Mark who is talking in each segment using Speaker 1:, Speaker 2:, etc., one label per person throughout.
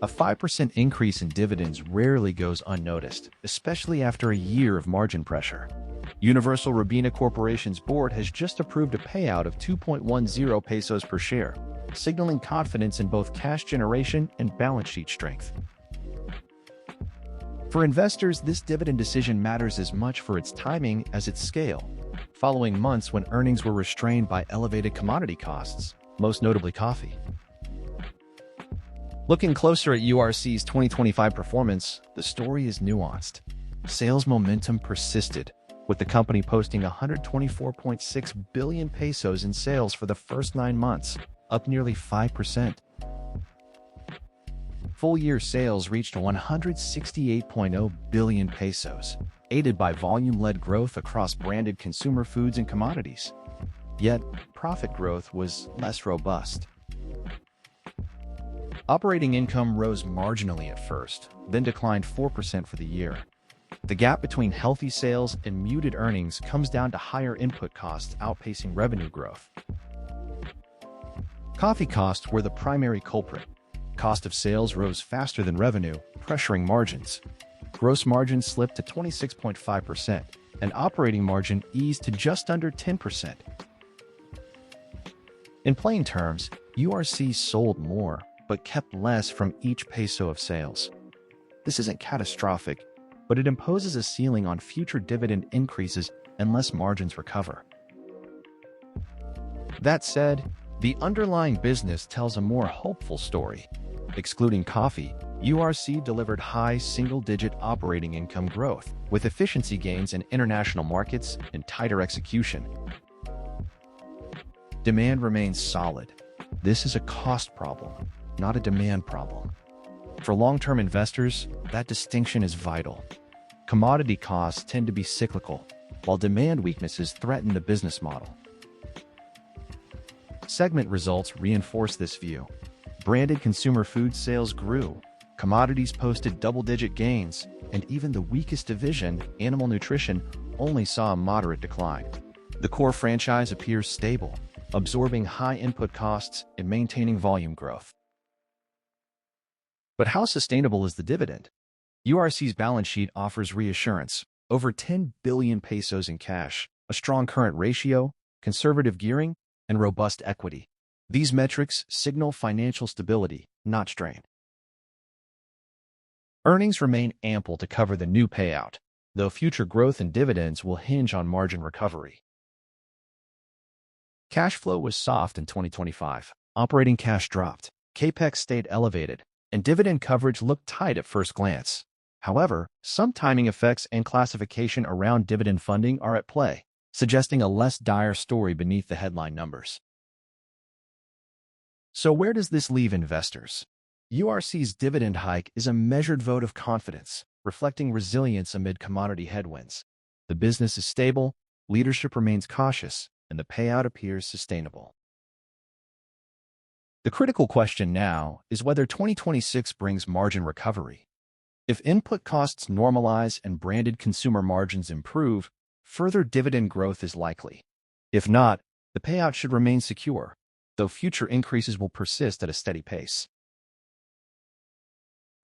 Speaker 1: A 5% increase in dividends rarely goes unnoticed, especially after a year of margin pressure. Universal Robina Corporation's board has just approved a payout of 2.10 pesos per share, signaling confidence in both cash generation and balance sheet strength. For investors, this dividend decision matters as much for its timing as its scale. Following months when earnings were restrained by elevated commodity costs, most notably coffee. Looking closer at URC's 2025 performance, the story is nuanced. Sales momentum persisted, with the company posting 124.6 billion pesos in sales for the first 9 months, up nearly 5%. Full-year sales reached 168.0 billion pesos, aided by volume-led growth across branded consumer foods and commodities. Yet, profit growth was less robust. Operating income rose marginally at first, then declined 4% for the year. The gap between healthy sales and muted earnings comes down to higher input costs outpacing revenue growth. Coffee costs were the primary culprit. Cost of sales rose faster than revenue, pressuring margins. Gross margin slipped to 26.5%, and operating margin eased to just under 10%. In plain terms, URC sold more, but kept less from each peso of sales. This isn't catastrophic, but it imposes a ceiling on future dividend increases unless margins recover. That said, the underlying business tells a more hopeful story. Excluding coffee, URC delivered high single-digit operating income growth, with efficiency gains in international markets and tighter execution. Demand remains solid. This is a cost problem, not a demand problem. For long-term investors, that distinction is vital. Commodity costs tend to be cyclical, while demand weaknesses threaten the business model. Segment results reinforce this view. Branded consumer food sales grew, commodities posted double-digit gains, and even the weakest division, animal nutrition, only saw a moderate decline. The core franchise appears stable, absorbing high input costs and maintaining volume growth. But how sustainable is the dividend? URC's balance sheet offers reassurance: over 10 billion pesos in cash, a strong current ratio, conservative gearing, and robust equity. These metrics signal financial stability, not strain. Earnings remain ample to cover the new payout, though future growth and dividends will hinge on margin recovery. Cash flow was soft in 2025. Operating cash dropped, CapEx stayed elevated, and dividend coverage looked tight at first glance. However, some timing effects and classification around dividend funding are at play, suggesting a less dire story beneath the headline numbers. So where does this leave investors? URC's dividend hike is a measured vote of confidence, reflecting resilience amid commodity headwinds. The business is stable, leadership remains cautious, and the payout appears sustainable. The critical question now is whether 2026 brings margin recovery. If input costs normalize and branded consumer margins improve, further dividend growth is likely. If not, the payout should remain secure, though future increases will persist at a steady pace.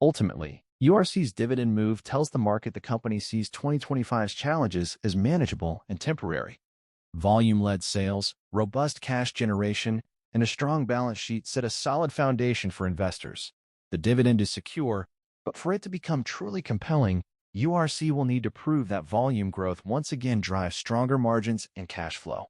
Speaker 1: Ultimately, URC's dividend move tells the market the company sees 2025's challenges as manageable and temporary. Volume-led sales, robust cash generation, and a strong balance sheet set a solid foundation for investors. The dividend is secure, but for it to become truly compelling, URC will need to prove that volume growth once again drives stronger margins and cash flow.